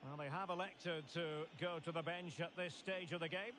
Well, they have elected to go to the bench at this stage of the game.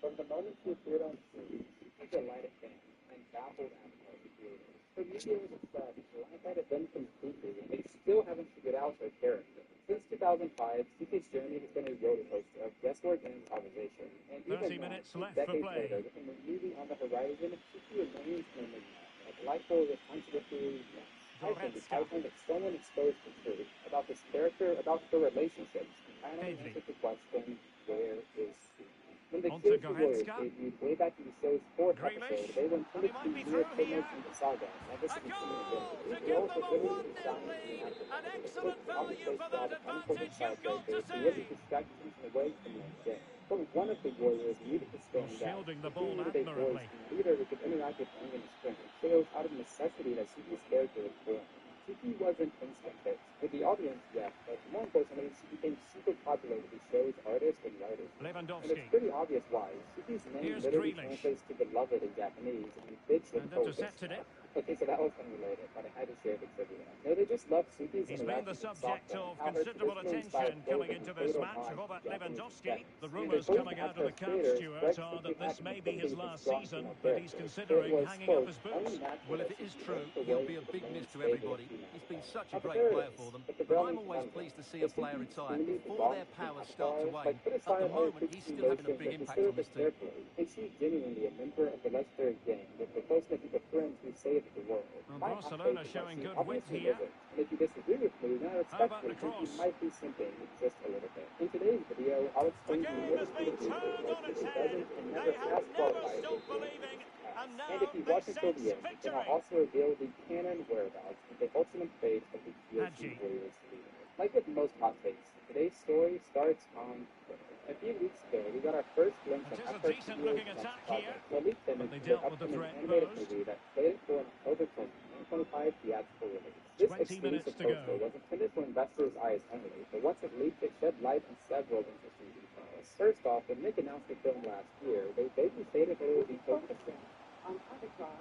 From the moment he appeared on screen, he delighted fans and baffled appetite creators. For media was upset, Lineback had been completely, and they still haven't figured out their character. Since 2005, CK's journey has been a roller coaster of guesswork and improvisation. And 30 even minutes now, left for decades play. later, with a movie on the horizon, CK remains an enigma, a delightful with contradictory mess. I think it's high time that someone exposed the truth about this character, about the relationships, and finally answered the question, where is CK? When the Kids Warriors debuted way back in the show's fourth episode, they were intended to be mere footnotes in the saga, and this is the also really designed to An excellent value for that advantage, you've got to say. really distractions away from their game. But one of the Warriors needed to stand out. Shielding the ball Needed a voice admirably. and leader who could interact with England strength. Shows out of necessity that CK's character was born. CK wasn't instant hits. With the audience, yes, but more importantly, she became super popular with the show's artists and writers. And it's pretty obvious why. CK's name literally translates to beloved in Japanese, and Bits and intercepted it. Okay, so that was unrelated, but I had to share the trivia. No, they just love CK's He's been the subject of considerable attention coming into this match. Robert Lewandowski. The rumours coming out of the camp, Stuart, are that this may be his last season, but he's considering hanging up his boots. Well, if it is true, he'll be a big miss to everybody. He's been such a great player for them. But I'm always pleased to see a player retire before their powers start to wane. At the moment, he's still having a big impact on this team. Is she genuinely a member of the legendary gang with the close-knit group of friends who saved the world? Barcelona showing good width here. And if you disagree with me, then I expect you might be simping just a little bit. In today's video, I'll explain to you what it's been turned on its head. They have never stopped believing. And if you watch until the end, then I'll also reveal the canon whereabouts and the ultimate fate of the EAFC Warriors leader. Like with most hot takes, today's story starts on Twitter. A few weeks ago, we got our first glimpse of Hector. It is a decent-looking attack here, but they dealt with the threat first. Movie that slated for an October 2025 theatrical release. This exclusive poster was intended for investors' eyes only, but once it leaked, it shed light on several interesting details. First off, when Nick announced the film last year, they vaguely stated that it would be focusing on Avatar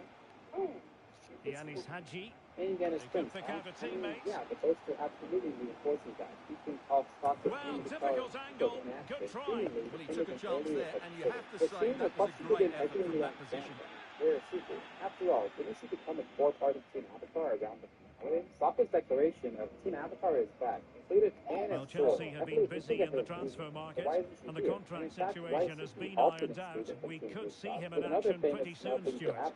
and Yanis Hadji. And Dennis Prince. Pick out a teammate. Yeah, the poster absolutely reinforces that. Keeping off stock of difficult angle. Good try. Well, he took a chance there, and you have to say that was a great effort from that position. They're super. After all, didn't she become a core part of Team Avatar around the finale? Sokka's declaration of Team Avatar is back included Well, Chelsea have been busy in the transfer market, and the contract situation has been ironed out. We could see him in action pretty soon, Stuart.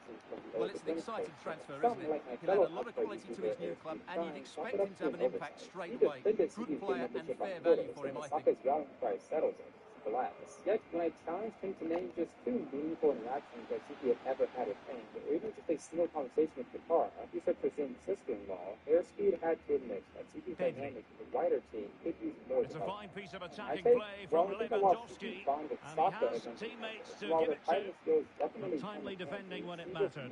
Well, it's an exciting transfer, isn't it? He'll add a lot of quality to his new club, and you'd expect him to have an impact straight away. Good player and fair value for him, I think. Yet, when I challenged him to name just 2 meaningful interactions that CK had ever had with fans, or even just a single conversation with Qatar, he said presumed sister-in-law, Airspeed had to admit that CK's dynamic with the wider team could use more. It's a fine piece of attacking play from Lewandowski, and he has teammates to give it to. But timely defending when it mattered.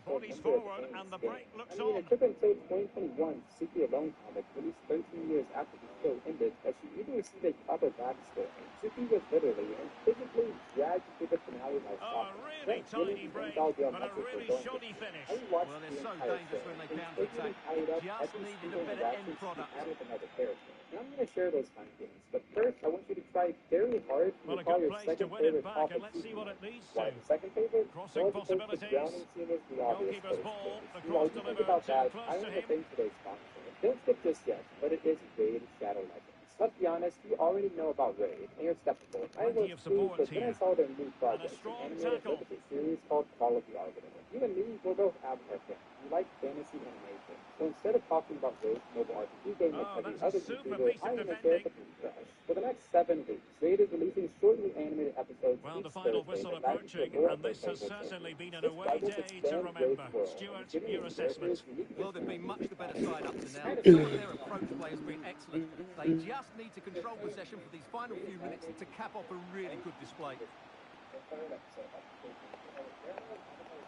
Bodies forward, and the break looks on. It took until 2021 CK alone comic, released 13 years after the show ended as she either received a proper backstory. Suki was literally and physically dragged to the finale by Oh, Sokka. a really tiny break, but a really shoddy finish. Well, they're so dangerous when they counter-attack. Just needed a bit of end product. Now I'm going to share those findings, but first I want you to try very hard to Well, a recall good your place to second win it favorite back, topic and let's see what it leads Why to. the second favorite? Crossing Well, because the possibilities. drowning scene is the obvious Goalkeeper's first ball, choice. the While cross you think delivered about too that, close I to want to him. thank today's sponsor. Don't skip just yet, but it is Raid Shadow Legends. Let's be honest, you already know about Raid, and you're skeptical. I Plenty was of too, support but then I here. saw their new project, an strong animated tackle. legacy series called Call of the Arbiter. You and me, we're both Avatar fans. We like fantasy animation. So instead of talking about Raid's mobile RPG game like every that's a other super YouTuber, piece I of want to share defending. something fresh. For the next 7 weeks, Raid is releasing shortly animated episodes Well, each the final Thursday whistle that dive into approaching, the lore of and their this has favorite certainly series. been an This away project day to expands remember. Raid's world, Stuart, giving your its assessment. characters unique Well, they've been much the better side up to now. kind of Some of their approach play has been excellent. They just need to control possession for these final few minutes to cap off a really good display.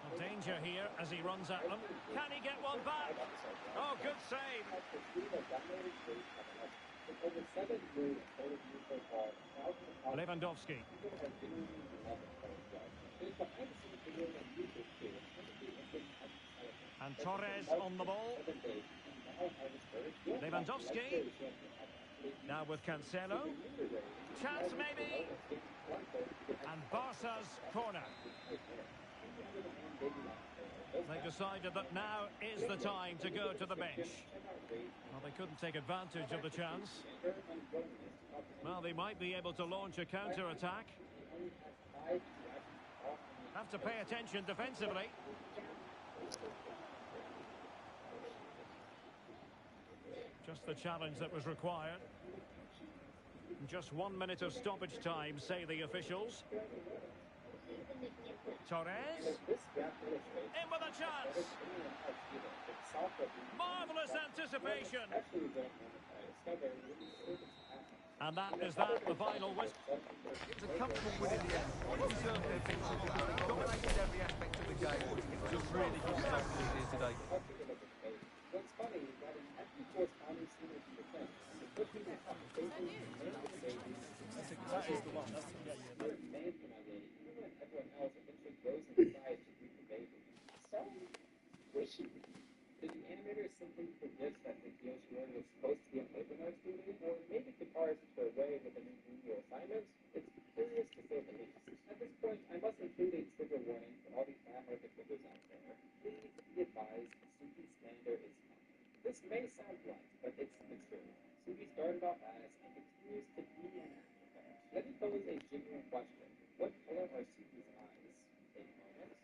Well, danger here as he runs at them. Can he get one back? Oh, good save. Lewandowski. And Torres on the ball. Lewandowski. Now with Cancelo. Chance maybe. And Barca's corner. They decided that now is the time to go to the bench. Well, they couldn't take advantage of the chance. Well, they might be able to launch a counter-attack. Have to pay attention defensively. Just the challenge that was required. Just 1 minute of stoppage time, say the officials. Torres. In with a chance. Marvellous anticipation. And that is that, the final whistle. It was a comfortable win in the end. They deserved their victory because they dominated every aspect of the game. It was a really good result for them here today. What's funny is that in every fourth county scene of the defense, the pushing that up, they that is the one. That's the man for my lady. Even when everyone else eventually goes inside to greet the baby. So squishy. Did the animators simply forget that the Geosphere was supposed to be an open art studio? Or maybe the cars were away with the new assignments? It's curious to say the least. At this point, I must include a trigger warning for all the fan market figures out there. Please be advised, Suki's slander is coming. This may sound blunt, but it's the truth. Suki started off as and continues to be an actor. Let me pose a genuine question. What color are Suki's eyes? Take a moment.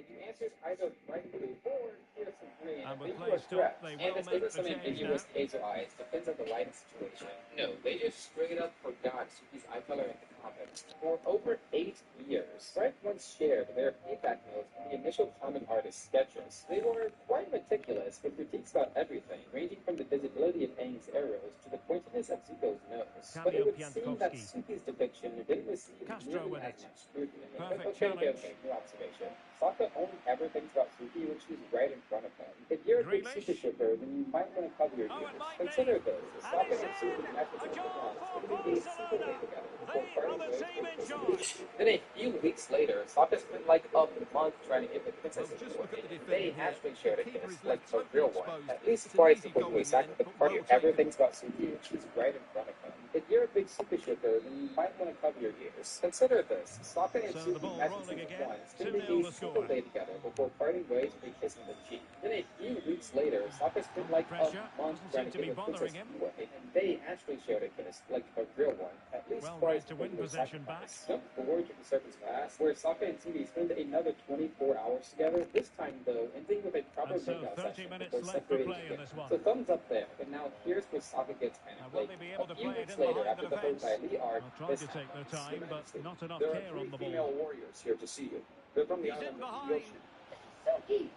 If you answer either bright blue or here's some green, And with then you play are stopped, correct. they And will this make isn't the some change ambiguous now. hazel eyes. Depends on the lighting situation. No, they just straight up forgot Suki's eye color in the comics. For over 8 years, Sprite once shared their feedback notes on the initial comic artist sketches. They were quite meticulous with critiques about everything, ranging from the visibility of Aang's arrows to the pointiness of Zuko's nose. But it would seem that Suki's depiction didn't receive Castro nearly with as it. much scrutiny. Perfect Okay, challenge. new observation. Sokka only ever thinks about Suki when she's right in front of him. If you're a big Grealish. Suki shipper, then you might want to cover your Oh, ears. it might Consider be. this. And Sokka it's and Suki in. connect with A the goal It's for going to be a super Barcelona. way together before They are parting the ways team with in Princess charge. Peach. Then a few weeks later, Sokka spent like a month trying to get the Well, princess just look at the away. defending They here. actually The shared a keeper kiss, is like left a totally real one. exposed. At least It's an twice easy before goal he in the end, exactly the but party well ever taken. thinks about Suki when she's right in front of him. If you're a big Suki shipper, then you might want to cover your ears. Consider this. Sokka and So the Suki ball met rolling in again. once, then 2-0 they the super score. lay together before parting ways with a kiss on the cheek. Then a few weeks later, Sokka spent Under like a pressure. month Doesn't trying seem to to get be the princess bothering him. away, and they actually shared a kiss, like a real one, at least Well twice read to before win he was possession back. sacrificed. Jump forward to the Serpent's Pass, where Sokka and Suki spend another 24 hours together, this time though, ending with a proper And so makeout 30 session minutes before left for separating play in again. this one. So thumbs up there, but now here's where Sokka gets Now, panicked. will Like, they be able to a few play it weeks in later, behind the after the defence? Hosai Lee arc, Well, tried this to take their happens. time, but not enough There are care 3 on the female ball. warriors here to see you. They're from the He's in island of behind. Yoshi.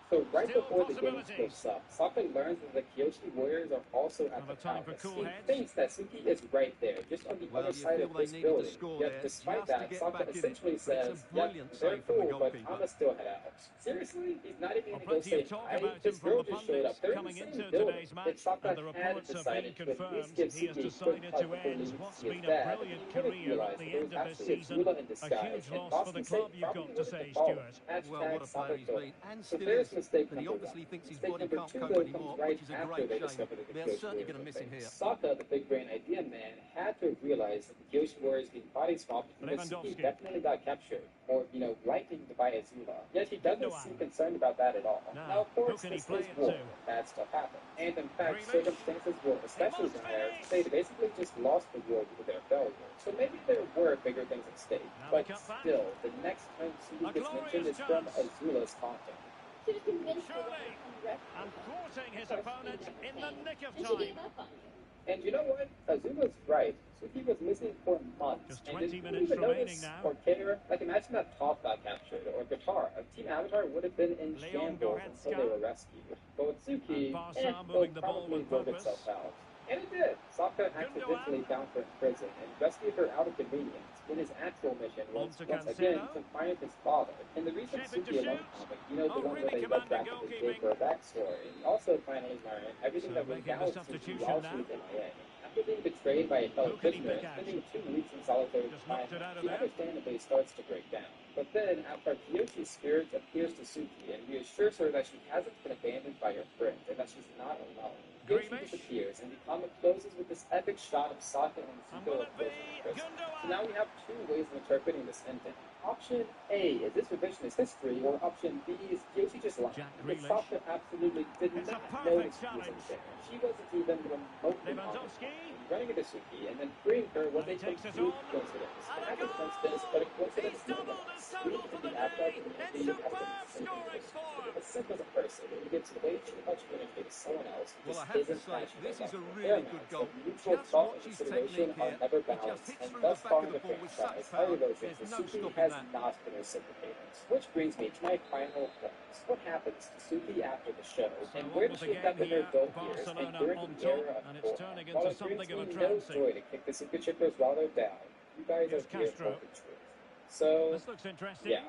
So right Still before the game possibilities. splits up, Sokka learns that the Kyoshi warriors are also at Another the time for palace. cool He heads. thinks that Suki is right there, just on the Well, other you side feel of they this needed the building. score Yet there despite just to that, get Sokka back in it. essentially But it's says, a yep, brilliant they're save from the cool, but goalkeeper. I'ma still head out. Seriously? He's not even Well, gonna go plenty say of talk hi? about His him from girl the just showed pundits up. They're in the coming same into building. today's If match, Sokka and the had reports have been decided to at least confirmed. give He has Suki a quick decided hug to before end leaving to what's see his been a dad, then brilliant he wouldn't career at realize the that it end was of this actually season. Azula in A disguise, huge and loss for the Boston's sake club, you've probably got to wouldn't have say, followed. Stuart. Well, what a player Sokka he's goal. been, and So still there's is. mistake But he number obviously one. thinks his Mistake body number can't two, cope though, comes anymore, right which is a after great they shame. discovered that the They're Kyoshi certainly Warriors going to were miss him fake. here. Sokka, the big brain idea man, had to have realized that the Kyoshi Warriors being body swapped because Suki Lewandowski. definitely got captured, or, lightning by Azula. Yet he doesn't Gundogan. seem concerned about that at all. Now, of Who course, can he this play is it war, to? and bad stuff happens. And in fact, Grealish. circumstances were especially must dire. finish. They basically just lost the war due to their failure. So maybe there were bigger things at stake. Now But they cut back. still, the next time A Suki gets mentioned glorious is from chance. Azula's taunting. She was convinced they Surely. were unrested. And thwarting his Of course, opponent she in the nick of and she time. gave up on you. And you know what? Azula's right. Suki was missing for months. Just And 20 did you minutes even remaining notice now. or care? Like, imagine that Toph got captured, or Guitar. Team Avatar would have been in Leon shambles Goretzka. until they were rescued. But with Suki, And Barca it'll moving the ball probably with work purpose. itself out. And it did. Sokka accidentally Gundogan. found her in prison and rescued her out of convenience when his actual mission was, On to once again, Cancelo. to find his father. In the recent Shape it to Suki alone shoot. comic, Oh, the one really where they went commanding back to the cave goalkeeping. for a backstory, we also finally learned everything So that went making down the with Suki substitution while now. she was MIA. After being betrayed by a fellow Who can he prisoner pick and out? spending 2 weeks in solitary Just knocked it confinement, out of she there. understandably starts to break down. But then, after Kyoshi's spirit appears to Suki and reassures her that she hasn't been abandoned by her friend and that she's not alone, Kyoshi Grealish. disappears, and the comic closes with this epic shot of Sokka and And Zuko will it be approaching the prison. Gundogan? So now we have two ways of interpreting this ending. Option A is this revisionist history, or option B is Kyoshi just lying. Jack Because Grealish. Sokka absolutely did It's a not perfect know she challenge. wasn't there. She wasn't even remotely honest. Lewandowski. Running into Suki and then freeing her was And a he takes it complete on. coincidence. And It a happened goal! coincidence, but a coincidence He's doubled his nonetheless. total for the day in superb scoring form. As simple as a person who gives way too much energy to someone else who Well, I just have to isn't say, passionate this is a about really their good match. goal. The mutual Just thought watch and his consideration technique are here. never He just balanced, hits and through thus the back far of in the the ball with franchise, such our power. emotions There's for no Suki stopping has that. not been reciprocated. Which brings me to my final point. What happens to Suki after the show, So and on where with does the she end up game in her here. adult years and Barcelona during on the top, era of and it's form? turning While into it brings something of me a no trouncing. joy to kick the Suki chippers while they're down, you guys Here's are here Castro. for the truth. So, This looks interesting. yeah,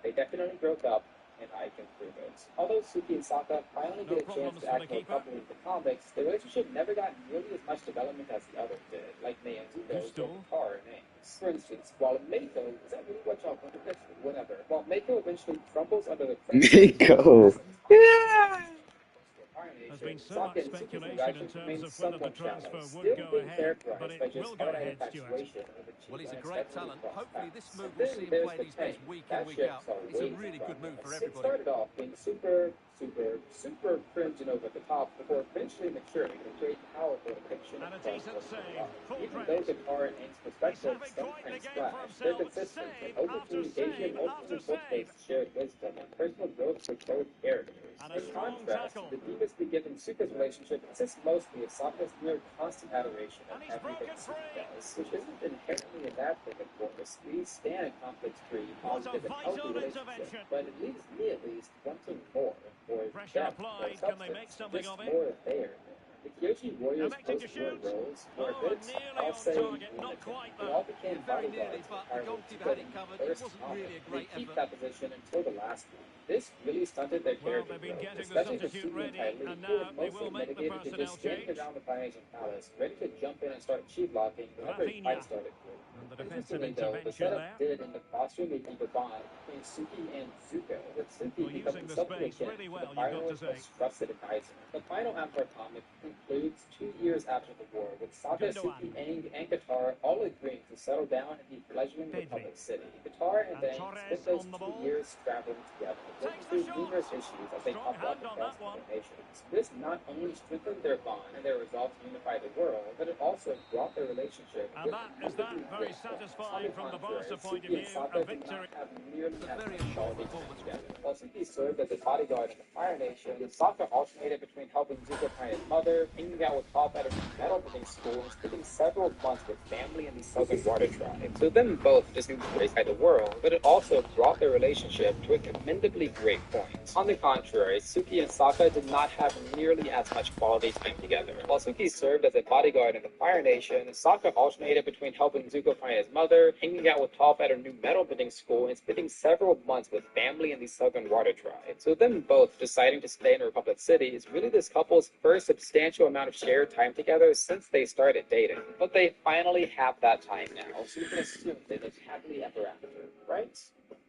they definitely broke up, and I can prove it. Although Suki and Sokka finally No get a chance problems to for the act more keeper. couple in the comics, the relationship never got nearly as much development as the others did, like Mei and Zuko's or Gusto. Guitar and Aang's. For instance, while Mako, is that really what y'all want? Whatever. While Mako eventually crumbles under the pressure Mako. Yeah. There's been so Sokka much and Suki's speculation in relationship terms remains of whether the somewhat transfer shallow, would still go being ahead, but characterized it by just will go hard-eyed ahead, Stuart. infatuation of the Well, he's a cheap great and talent. cross Hopefully paths. this move And will then see him there's play the at his best thing. week in, That week ship out. saw It's a way really too good move far. for It everybody. started off being super cringe and over the top before eventually maturing into a powerful depiction And of a decent cross-cultural save. love. Full Even credit. though Guitar and Aang's He's perspectives having quite the sometimes game for clash, they're himself. consistent Save and open after communication save ultimately after save. cultivates shared wisdom and personal growth for both characters. And a In strong contrast, tackle. the deviously given Suka's relationship consists mostly of Sokka's near constant adoration of And he's everything broken Suki free. does, which isn't inherently a bad thing, of course. We stand a conflict-free, What a positive, and healthy vital relationship, intervention. but it leaves me at least wanting more, more Pressure depth, applied. more Can they make substance, something just of it? more there. The Kyoshi Warriors Electing to post-war shoot. roles were a Oh, bit, and nearly I'll on say, target. Not limited. quite, They though. all became Yeah, very nearly, bodyguards but the entirely goalkeeper to had the it covered. It first wasn't comic. really a They great keep effort. that position until the last one. This really stunted their Well, character they've been growth, getting the especially for substitute Suki and ready, Kylie, and who now had they mostly will make the mitigated to personnel just standing change. around the Phoenician Palace, ready to jump in and start cheat blocking whenever a Rafinha. fight started. And the defensive Interestingly, though, the intervention setup there. did in the classroom a deeper bond between Suki and Zuko, with Suki Well, using becoming the something space akin really to well, the you've got to finalist say. most trusted advisor. The final Avatar comic concludes 2 years after the war, with Sokka, Gundogan. Suki, Aang, and Guitar all agreeing to settle down in the fledgling Pedri. Republic City. Guitar and And Aang Torres spent those on the 2 ball. years traveling together, working Takes the through shot. numerous issues as they Strong couple up hand on across that one. the nations. This not only strengthened their bond and their resolve to unify the world, but it also brought their relationship And that is that very satisfying from the Barca point of view. A victory. It's a very assured performance. Plus, Suki served as a bodyguard in the Fire Nation, Sokka alternated between helping Zuko find his mother, hanging out with Toph at a metal bending school, and spending several months with family in the Southern Water Tribe. So them both just embraced by the world, but it also brought their relationship to a commendably great point. On the contrary, Suki and Sokka did not have nearly as much quality time together. While Suki served as a bodyguard in the Fire Nation, Sokka alternated between helping Zuko find his mother, hanging out with Toph at a new metal bending school, and spending several months with family in the Southern Water Tribe. So them both deciding to stay in Republic City is really this couple's first substantial amount of shared time together since they started dating. But they finally have that time now, so we can assume they lived happily ever after, right?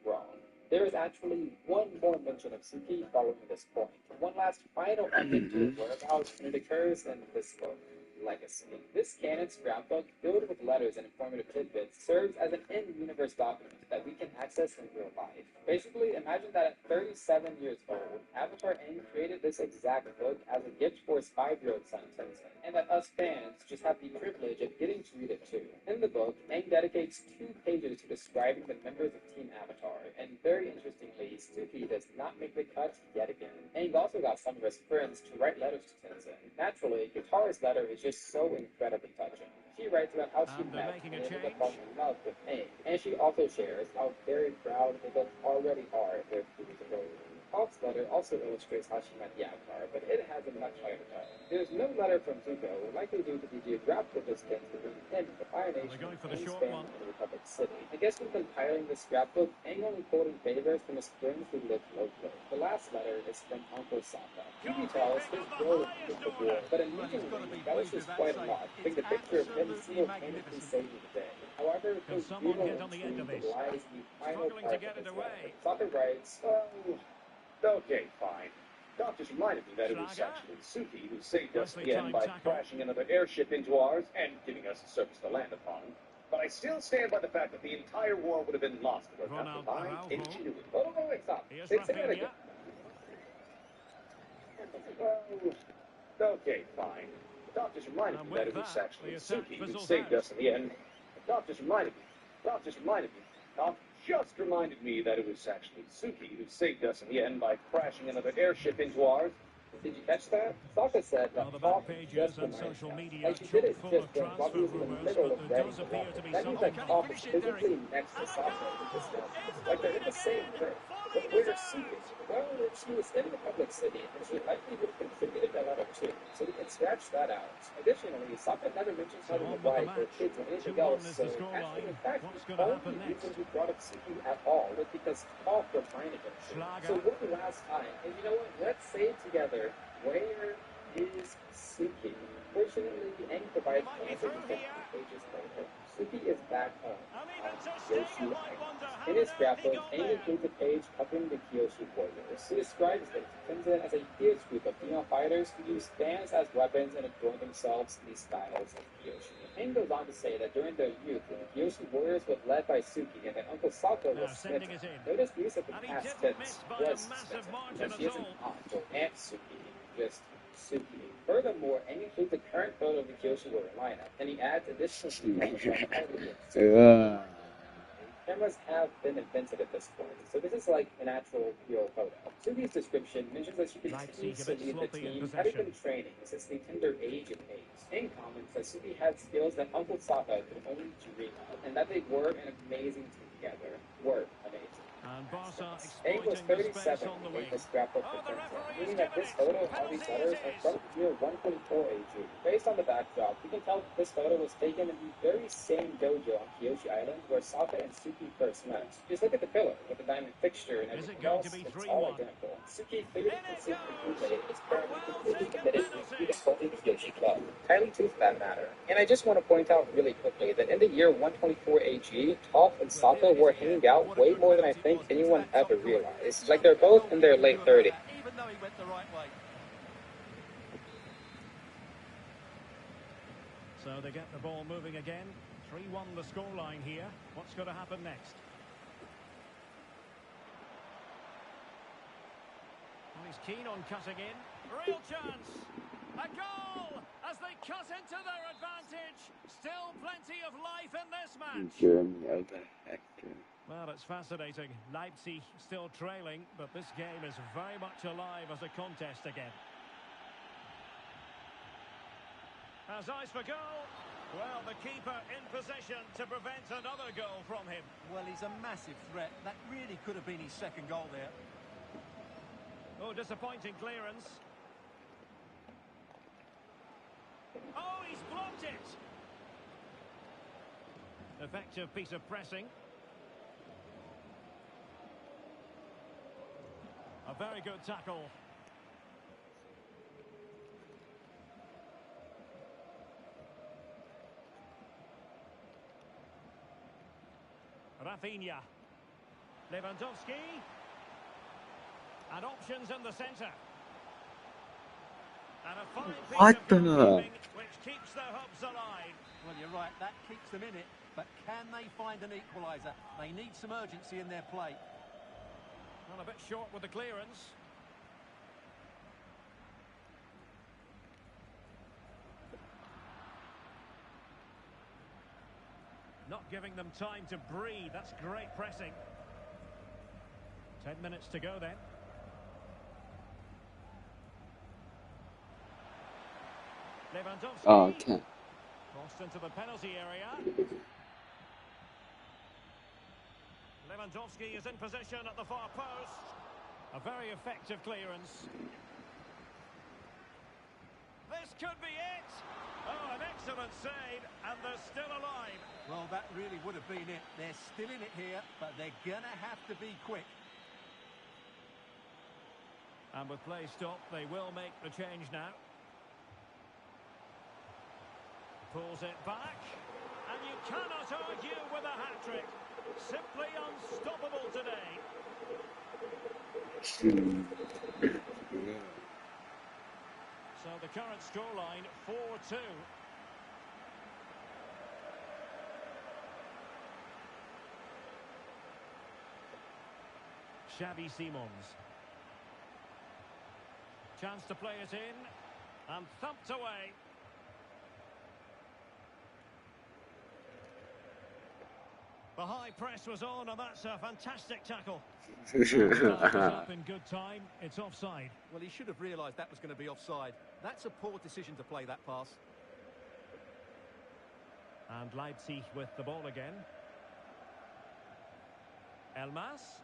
Wrong. There is actually one more mention of Suki following this point. One last final update to his whereabouts, and it occurs in this book. Legacy. This canon scrapbook, filled with letters and informative tidbits, serves as an in-universe document that we can access in real life. Basically, imagine that at 37 years old, Avatar Aang created this exact book as a gift for his 5-year-old son, Tenzin, and that us fans just have the privilege of getting to read it too. In the book, Aang dedicates 2 pages to describing the members of Team Avatar, and very interestingly, Suki does not make the cut yet again. Aang also got some of his friends to write letters to Tenzin. Naturally, Katara's letter is just so incredibly touching. She writes about how she met and able to fall in love with Aang, and she also shares how very proud they both already are of their future relationship. Toph's letter also illustrates how she met the Avatar, but it has a much lighter tone. There's no letter from Zuko, likely due to the geographical distance between him and the Fire Nation and his family in the Republic City. I guess when compiling this scrapbook, Aang only pulled in favors from his friends who lived locally. The last letter is from Uncle Sokka. He tells his role in the war, but immediately embellishes quite a lot, putting the picture of him single-handedly saving the day. However, his brutal intrigue belies the final part of his letter. Sokka writes, Okay, fine. Doc just reminded me that it was actually Suki who saved us in the end by crashing another airship into ours and giving us a surface to land upon. But I still stand by the fact that the entire war would have been lost without the combined ingenuity. Oh, wait, stop. Say that again. Okay, fine. Doc just reminded me that it was actually Suki who saved us in the end. Doc just reminded me. Doc just reminded me that it was actually Suki who saved us in the end by crashing another airship into ours. Did you catch that? Sokka said that Toph just reminded us. Like she did it just then while he was in the middle of writing the letter. That means that Toph is physically next to Sokka in this moment. Like they're in the same room. But where's Suki? Well, she was in the public city, and she likely would have contributed that letter too. So we can scratch that out. Additionally, Sokka never mentions having a wife or kids or anything else, so actually, in fact, the only reason he brought up Suki at all was because Toph reminded him to. So one last time, and you know what? Let's say it together. Where is Suki? Fortunately, Aang provides answers in pages later. Suki is back home on Kyoshi Island. In his scrapbook, Aang includes a page covering the Kyoshi warriors. He describes them to Tenzin as a fierce group of female fighters who use fans as weapons and adorn themselves in the styles of Kyoshi. Aang goes on to say that during their youth, the Kyoshi warriors were led by Suki, and that Uncle Sokka was smitten. Notice the use of the past tense, was smitten, because she isn't aunt or Aunt Suki, just Suki. Furthermore, Aang includes the current photo of the Kyoshi warrior lineup, and he adds additional cameras have been invented at this point, so this is like an actual real photo. Suki's description mentions that she continues to lead the team, having been training since the tender age of 8. Aang comments that Suki had skills that Uncle Sokka could only dream of, and that they were an amazing team together. Were amazing. Aang was 37 when he made this scrapbook for Tenzin, meaning that this photo and all these letters are from the year 124 AG. Based on the backdrop, we can tell that this photo was taken in the very same dojo on Kyoshi Island where Sokka and Suki first met. Just look at the pillar with the diamond fixture and everything else, it's all identical. Suki clearly consumed the Kool-Aid and is currently completely committed to the Holy Kyoshi Club. Highly too for that matter. And I just want to point out really quickly that in the year 124 AG, Toph and Sokka were hanging out way more than I think anyone ever realized. Like they're both in their late 30s. Even though he went the right way. So they get the ball moving again. 3-1 the scoreline here. What's going to happen next? Well, he's keen on cutting in. Real chance. A goal as they cut into their advantage. Still plenty of life in this match. Jeremy over Hector. Well, it's fascinating. Leipzig still trailing, but this game is very much alive as a contest again. Has eyes for goal. Well, the keeper in position to prevent another goal from him. Well, he's a massive threat. That really could have been his second goal there. Oh, disappointing clearance. Oh, he's blocked it. Effective piece of pressing. A very good tackle. Rafinha. Lewandowski. And options in the centre. And a fine piece What of the? goalkeeping which keeps their hopes alive. Well, you're right, that keeps them in it. But can they find an equaliser? They need some urgency in their play. Well, a bit short with the clearance. Not giving them time to breathe. That's great pressing. 10 minutes to go then. Lewandowski. Oh, okay. Crossed into the penalty area. Lewandowski is in position at the far post. A very effective clearance. This could be it. Oh, an excellent save, and they're still alive. Well, that really would have been it. They're still in it here, but they're going to have to be quick. And with play stopped, they will make the change now. Pulls it back, and you cannot argue with a hat-trick. Simply unstoppable today. So the current scoreline, 4-2. Xavi Simons. Chance to play it in, and thumped away. The high press was on, and that's a fantastic tackle. Up in good time. It's offside. Well, he should have realised that was going to be offside. That's a poor decision to play that pass. And Leipzig with the ball again. Elmas.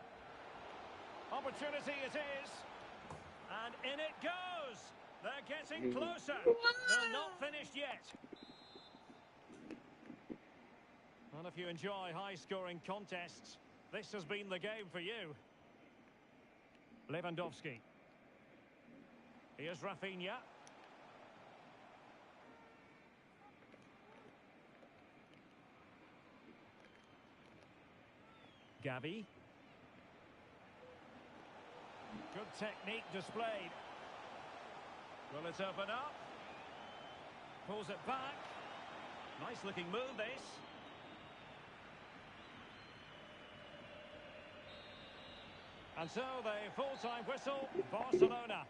Opportunity it is. And in it goes. They're getting closer. They're not finished yet. And if you enjoy high-scoring contests, this has been the game for you. Lewandowski. Here's Rafinha. Gavi. Good technique displayed. Will it open up? Pulls it back. Nice looking move this. And so the full-time whistle, Barcelona.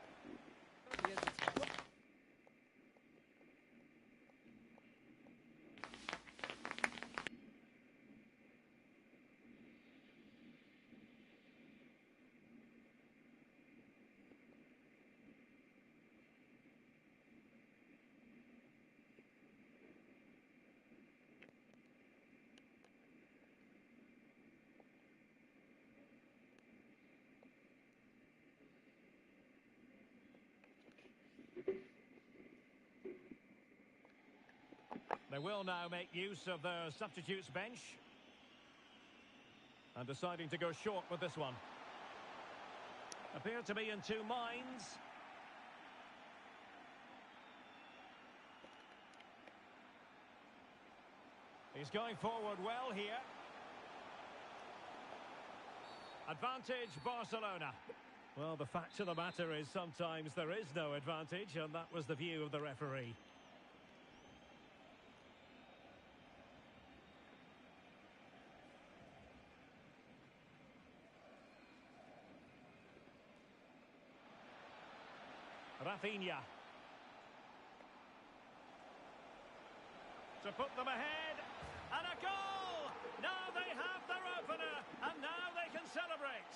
They will now make use of their substitutes bench. And deciding to go short with this one. Appear to be in two minds. He's going forward well here. Advantage Barcelona. Well, the fact of the matter is sometimes there is no advantage, and that was the view of the referee. Rafinha. To put them ahead. And a goal! Now they have their opener. celebrate.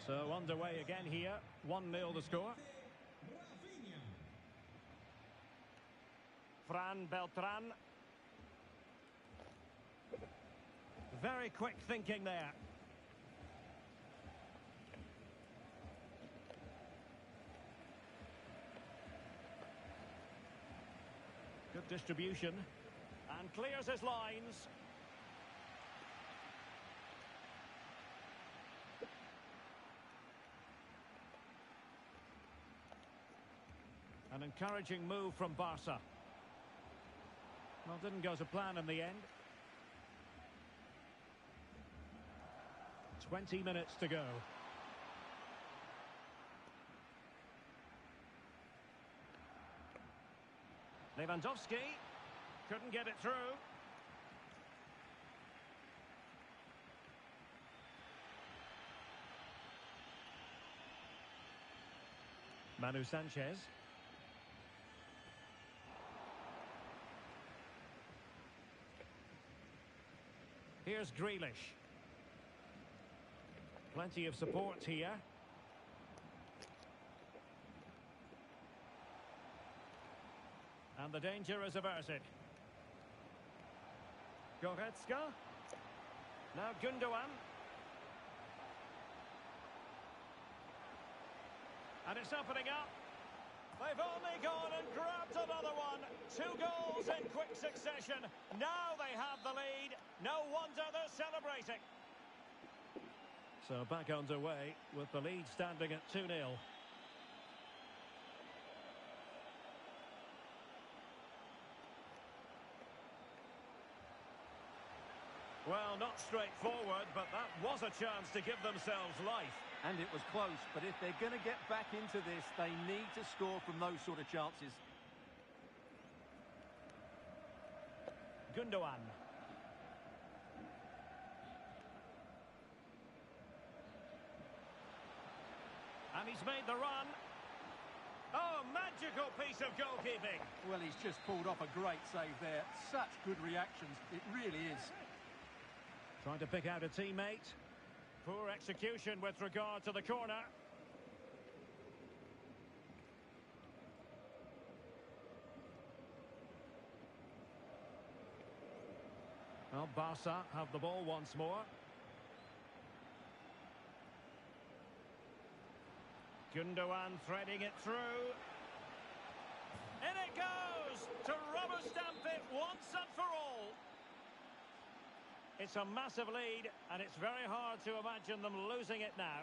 So underway again here. 1-0 the score. Fran Beltran. Very quick thinking there. Good distribution. And clears his lines. An encouraging move from Barca. Well, didn't go to plan in the end. 20 minutes to go. Lewandowski couldn't get it through. Manu Sanchez. Here's Grealish. Plenty of support here. And the danger is averted. Goretzka. Now Gundogan. And it's opening up. They've only gone and grabbed another one. 2 goals in quick succession. Now they have the lead. No wonder they're celebrating. So back underway with the lead standing at 2-0. Well, not straightforward, but that was a chance to give themselves life. And it was close, but if they're going to get back into this, they need to score from those sort of chances. Gundogan. And he's made the run. Oh, magical piece of goalkeeping. Well, he's just pulled off a great save there. Such good reactions. It really is. Trying to pick out a teammate. Poor execution with regard to the corner. Well, Barca have the ball once more. Gundogan threading it through. In it goes to rubber stamp it once and for all. It's a massive lead, and it's very hard to imagine them losing it now.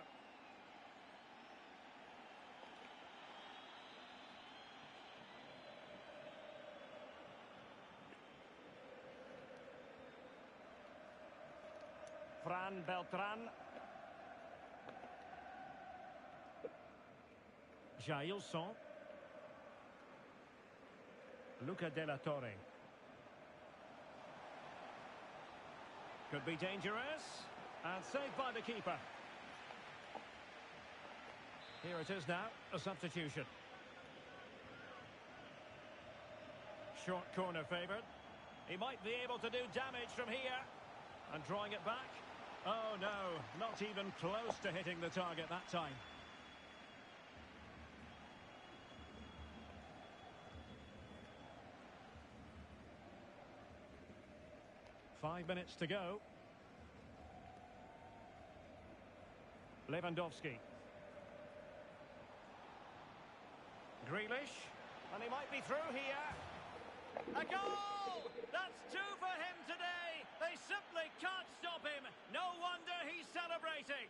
Fran Beltran. Jailson. Luca de la Torre. Could be dangerous. And saved by the keeper. Here it is now, a substitution. Short corner favoured. He might be able to do damage from here. And drawing it back. Oh no, not even close to hitting the target that time. Five minutes to go. Lewandowski. Grealish. And he might be through here. A goal! That's 2 for him today. They simply can't stop him. No wonder he's celebrating.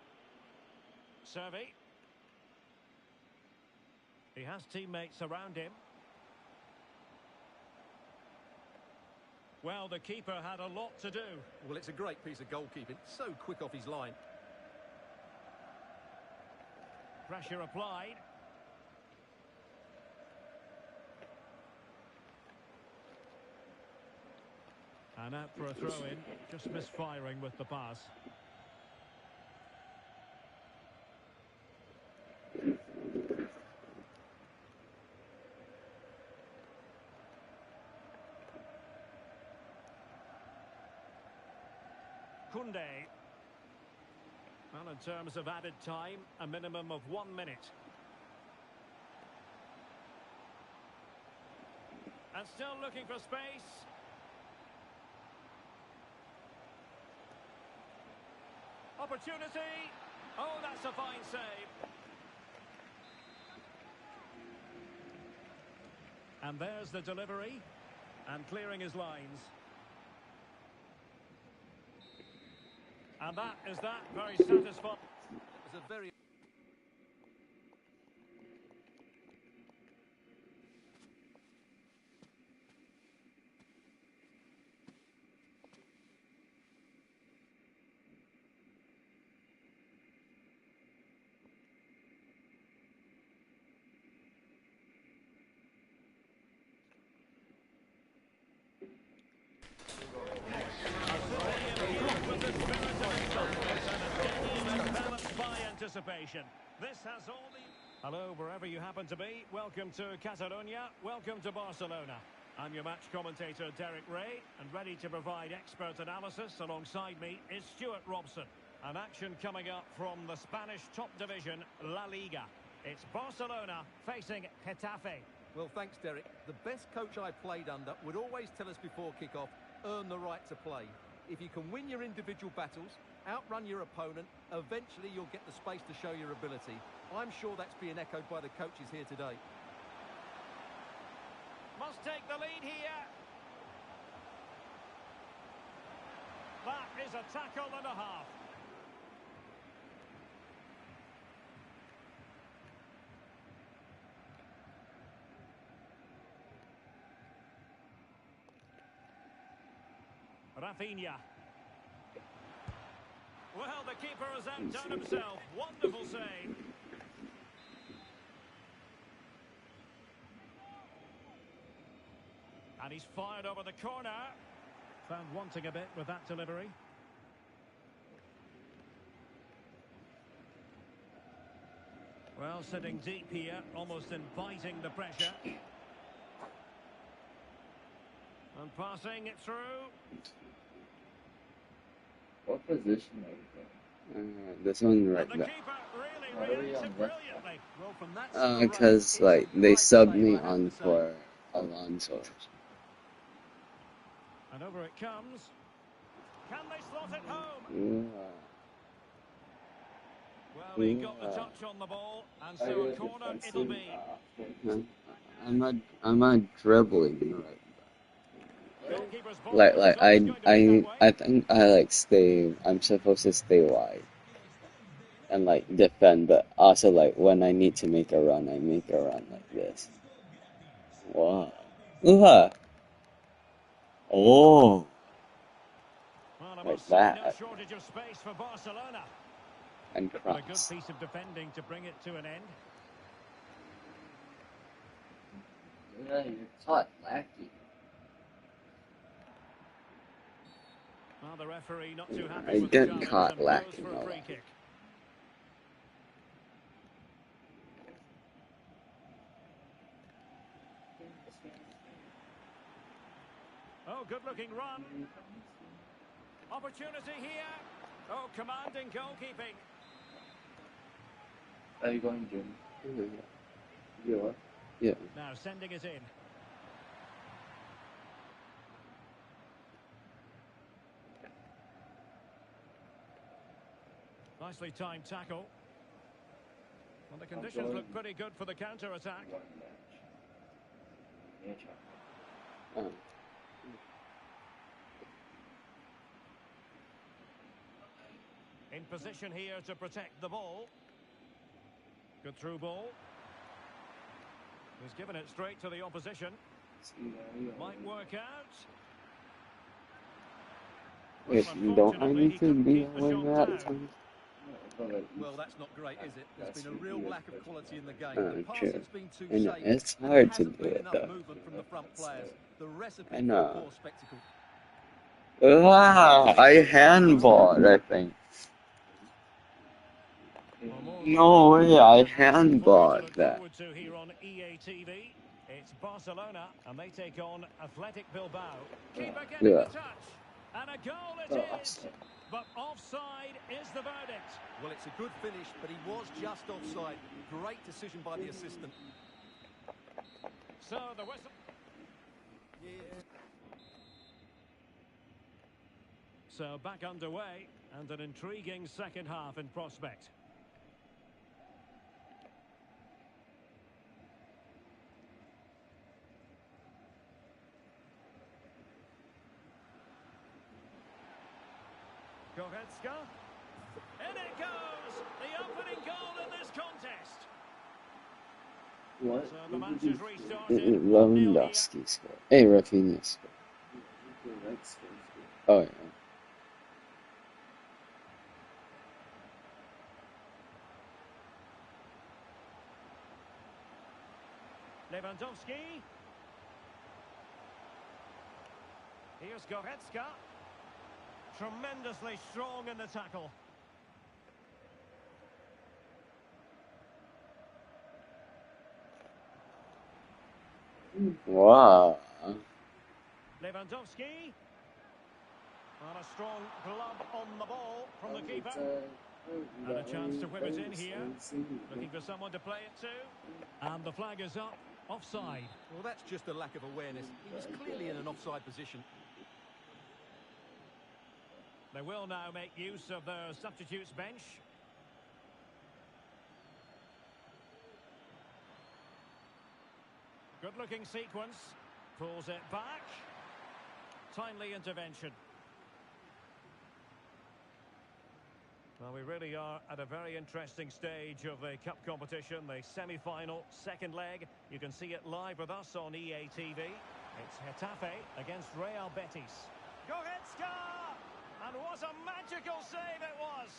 Servi. He has teammates around him. Well, the keeper had a lot to do. Well, it's a great piece of goalkeeping. So quick off his line. Pressure applied. And out for a throw-in. Just misfiring with the pass. Koundé. Well, in terms of added time, a minimum of 1 minute. And still looking for space. Opportunity. Oh, that's a fine save. And there's the delivery. And clearing his lines. And that is that. Very satisfying. It was a very... This has all the... Hello, wherever you happen to be. Welcome to Catalonia. Welcome to Barcelona. I'm your match commentator, Derek Ray, and ready to provide expert analysis. Alongside me is Stuart Robson. An action coming up from the Spanish top division, La Liga. It's Barcelona facing Getafe. Well, thanks, Derek. The best coach I played under would always tell us before kick-off, earn the right to play. If you can win your individual battles, outrun your opponent, eventually you'll get the space to show your ability. I'm sure that's being echoed by the coaches here today. Must take the lead here. That is a tackle and a half. Rafinha. Well, the keeper has outdone himself. Wonderful save. And he's fired over the corner. Found wanting a bit with that delivery. Well, sitting deep here, almost inviting the pressure. And passing it through. What position are you in? This one right And the now. keeper really reacted brilliantly. Well, from that Because like they subbed me on for Alonso. And over it comes. Can they slot it home? Well, he got the touch on the ball, and so a corner it'll be. I'm not dribbling right. Goalkeeper's ball Like is always going to be that way. I think I like stay. I'm supposed to stay wide and like defend, but also like when I need to make a run, I make a run like this. Wow. Oh. Well, I Like must say, no that. shortage of space for Barcelona. And But a good cross. piece of defending to bring it to an end. Yeah, you're caught lacking. Well, the referee not too happy I with the get challenge caught and goes lacking for a a free lot. kick. Oh, good-looking run. Opportunity here. Oh, commanding goalkeeping. Are you going, Jim? Yeah. Yeah. Now sending it in. Nicely timed tackle. Well, the conditions look pretty good for the counter-attack. In position here to protect the ball. Good through ball. He's given it straight to the opposition. Might work out. Wait, don't I need to be aware of that? Well, that's not great, is it? There's been a real lack of quality in the game. The True. passing's been too I know, safe. it's There hard to hasn't do been it enough though. movement from the front players. The recipe I for know. a poor spectacle. Wow, I handballed, I think. Well, more No goals way, I and lots for you to handballed look that. forward to here on EATV. It's Barcelona, and they take on Athletic Bilbao. Keeper getting Yeah. the touch. And a goal it is. But offside is the verdict. Well, it's a good finish, but he was just offside. Great decision by the assistant. So the whistle. So back underway, and an intriguing second half in prospect. Goretzka. In it goes! The opening goal in this contest. What? So the match is restarted. Lewandowski scored. Hey, Rafinha scored. Oh, yeah. Lewandowski. Here's Goretzka. Tremendously strong in the tackle. Wow. Lewandowski. And a strong glove on the ball from the keeper. And a chance to whip it in here. Looking for someone to play it to. And the flag is up. Offside. Well, that's just a lack of awareness. He was clearly in an offside position. They will now make use of their substitutes bench. Good-looking sequence. Pulls it back. Timely intervention. Well, we really are at a very interesting stage of the cup competition, the semi-final, second leg. You can see it live with us on EATV. It's Getafe against Real Betis. Goretzka! And what a magical save it was!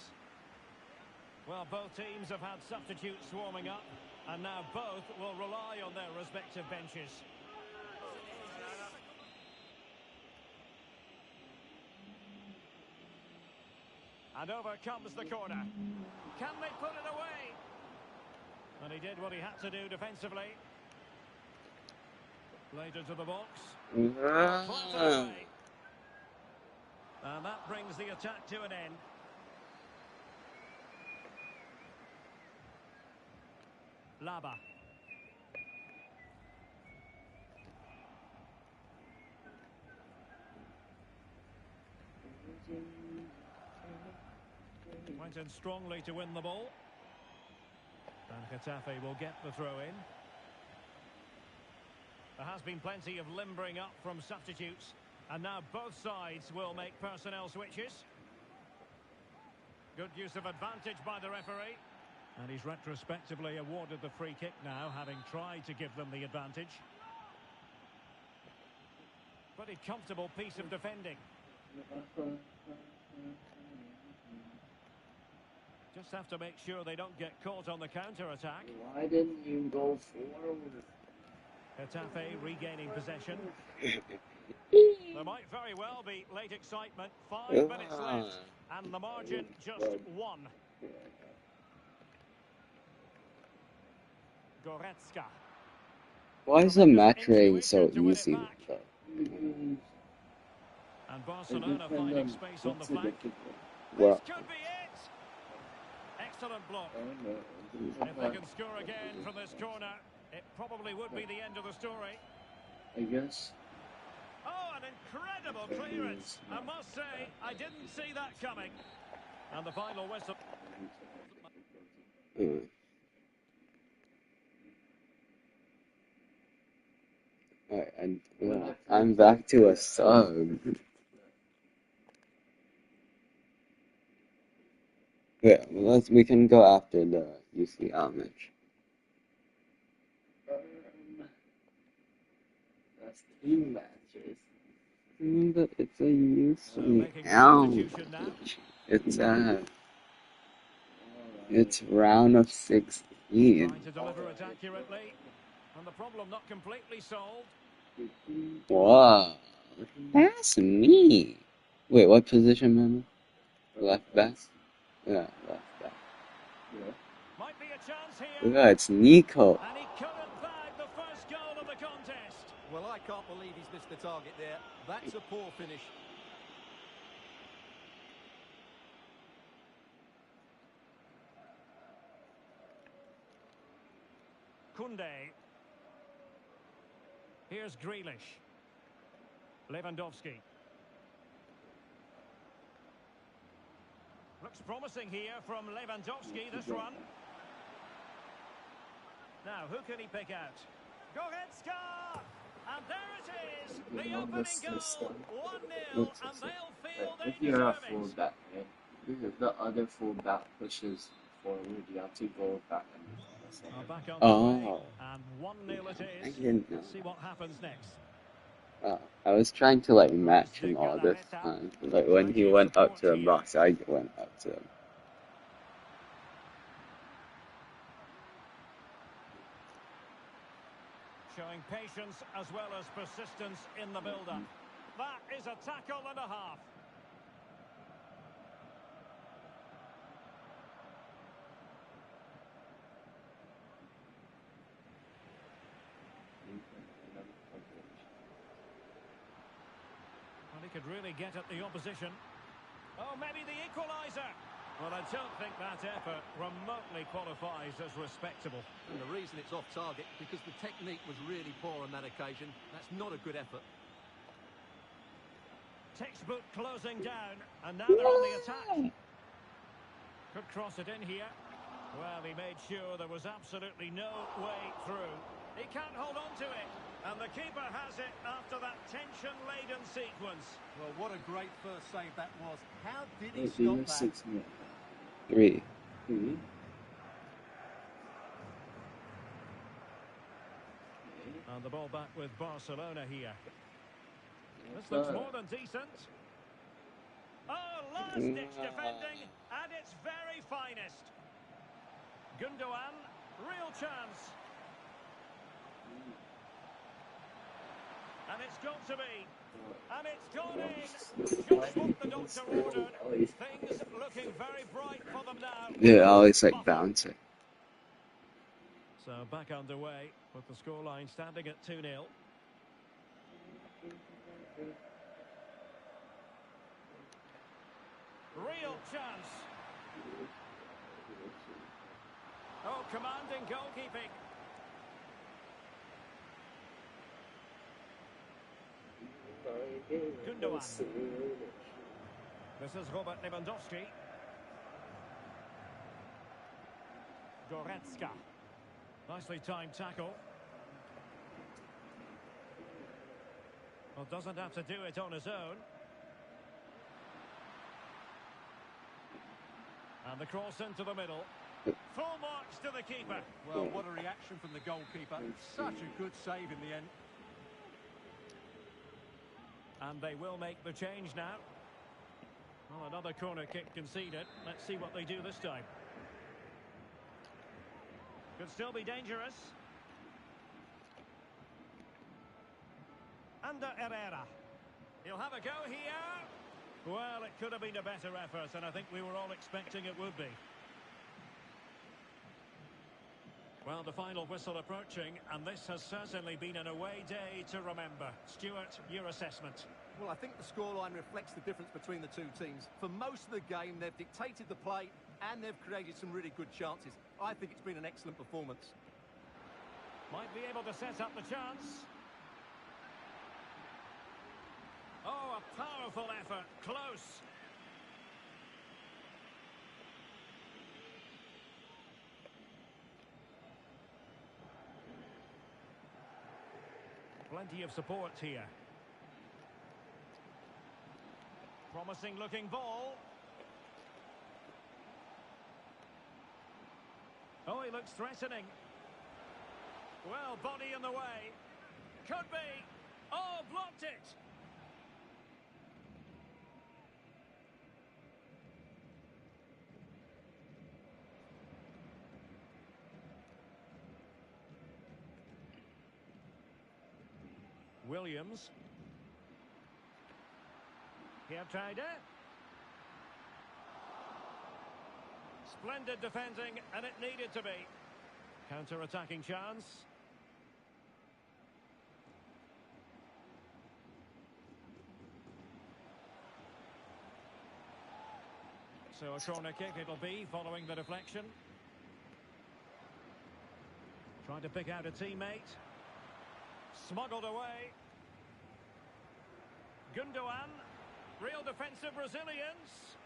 Well, both teams have had substitutes warming up, and now both will rely on their respective benches. And over comes the corner. Can they put it away? And he did what he had to do defensively. Played into the box. Clapped it away. And that brings the attack to an end. Laba. Went in strongly to win the ball. And Getafe will get the throw in. There has been plenty of limbering up from substitutes. And now both sides will make personnel switches. Good use of advantage by the referee. And he's retrospectively awarded the free kick now, having tried to give them the advantage. Pretty comfortable piece of defending. Just have to make sure they don't get caught on the counter-attack. Why didn't you go forward? Getafe regaining possession. There might very well be late excitement. 5 minutes left, and the margin just 1. Goretzka. Why is the match rating so easy, though? And Barcelona finding space on the flank. Well, This could be it. Excellent block. If they can score again from this corner, it probably would be the end of the story. I guess. Oh, an incredible clearance. I must say, I didn't see that coming. And the final whistle. Alright, and I'm back to a sub. Yeah, well, we can go after the UCL match. That's 3 matches. But it's a UCL match. It's round of 16. Trying to deliver it accurately. And the problem not completely solved. Wow. That's me. Wait, what position, man? Left back? Yeah, left back. Might be a chance here. Yeah, it's Nico. And he couldn't bag the first goal of the contest. Well, I can't believe he's missed the target there. That's a poor finish. Koundé. Here's Grealish. Lewandowski. Looks promising here from Lewandowski, this run. Now, who can he pick out? Goretzka! And there it is! The opening goal! 1-0, and they'll feel they If you're a deserve it. fullback, right? If the other fullback pushes forward, you have to go back and Back on the way, oh, and 1-0 it I is. didn't know. Let's see what happens next. I was trying to like match him all this time. Like when he went up to the box, I went up to him. Showing patience as well as persistence in the build-up. That is a tackle and a half. Well, he could really get at the opposition. Oh, maybe the equaliser. Well, I don't think that effort remotely qualifies as respectable. And the reason it's off target, because the technique was really poor on that occasion. That's not a good effort. Textbook closing down, and now they're on the attack. Could cross it in here. Well, he made sure there was absolutely no way through. He can't hold on to it, and the keeper has it after that tension-laden sequence. Well, what a great first save that was. How did he stop that? 3. And the ball back with Barcelona here. This looks more than decent. Oh, last-ditch defending at its very finest. Gundogan, real chance. And it's got to be. And it's gone in. Just what the doctor ordered. Things looking very bright for them now. They're always like bouncing. So back underway with the scoreline standing at 2-0. Real chance. Oh, commanding goalkeeping. Gundogan. This is Robert Lewandowski. Goretzka. Nicely timed tackle. Well, doesn't have to do it on his own. And the cross into the middle. Full marks to the keeper. Well, what a reaction from the goalkeeper. Such a good save in the end. And they will make the change now. Well, another corner kick conceded. Let's see what they do this time. Could still be dangerous. Under Herrera. He'll have a go here. Well, it could have been a better effort, and I think we were all expecting it would be. Well, the final whistle approaching, and this has certainly been an away day to remember. Stuart, your assessment? Well, I think the scoreline reflects the difference between the two teams. For most of the game, they've dictated the play, and they've created some really good chances. I think it's been an excellent performance. Might be able to set up the chance. Oh, a powerful effort. Close. Plenty of support here. Promising looking ball. Oh, he looks threatening. Well, body in the way. Could be. Oh, blocked it. Williams. Hector. Splendid defending, and it needed to be. Counter-attacking chance. So a corner kick it'll be following the deflection. Trying to pick out a teammate. Smuggled away. Gundogan. Real defensive resilience.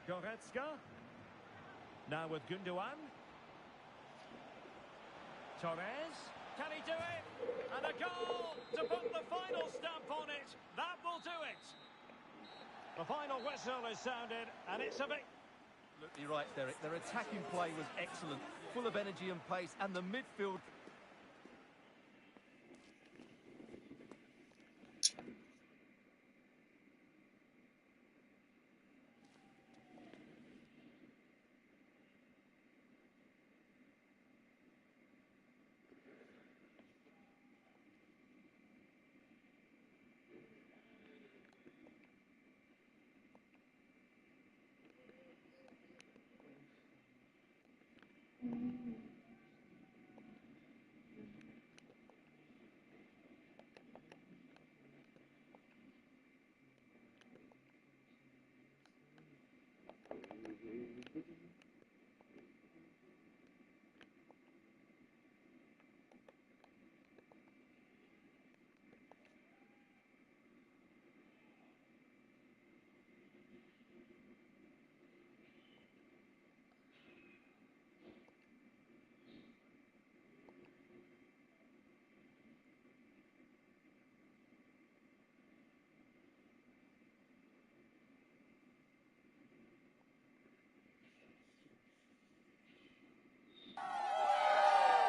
Goretzka. Now with Gundogan. Torres. Can he do it? And a goal to put the final stamp on it. That will do it. The final whistle is sounded, and it's a bit... Absolutely right, Derek. Their attacking play was excellent, full of energy and pace, and the midfield...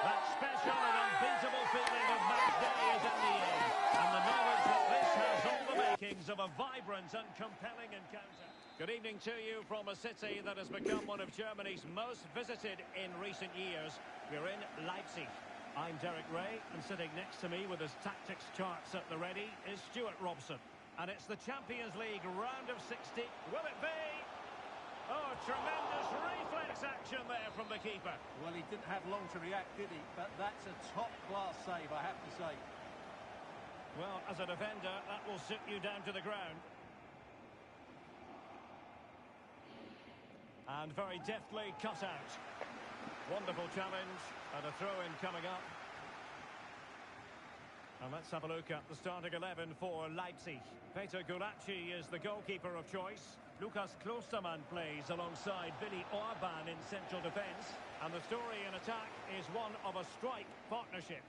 That special and unbeatable feeling of match day is in the air. And the knowledge that this has all the makings of a vibrant and compelling encounter. Good evening to you from a city that has become one of Germany's most visited in recent years. We're in Leipzig. I'm Derek Ray, and sitting next to me with his tactics charts at the ready is Stuart Robson. And it's the Champions League round of 60. Will it be? Oh, tremendous reflex action there from the keeper. Well, he didn't have long to react, did he? But that's a top-class save, I have to say. Well, as a defender, that will sit you down to the ground. And very deftly cut out. Wonderful challenge, and a throw-in coming up. And let's have a look at the starting 11 for Leipzig. Peter Gulacsi is the goalkeeper of choice. Lukas Klostermann plays alongside Willi Orban in central defence. And the story in attack is one of a strike partnership.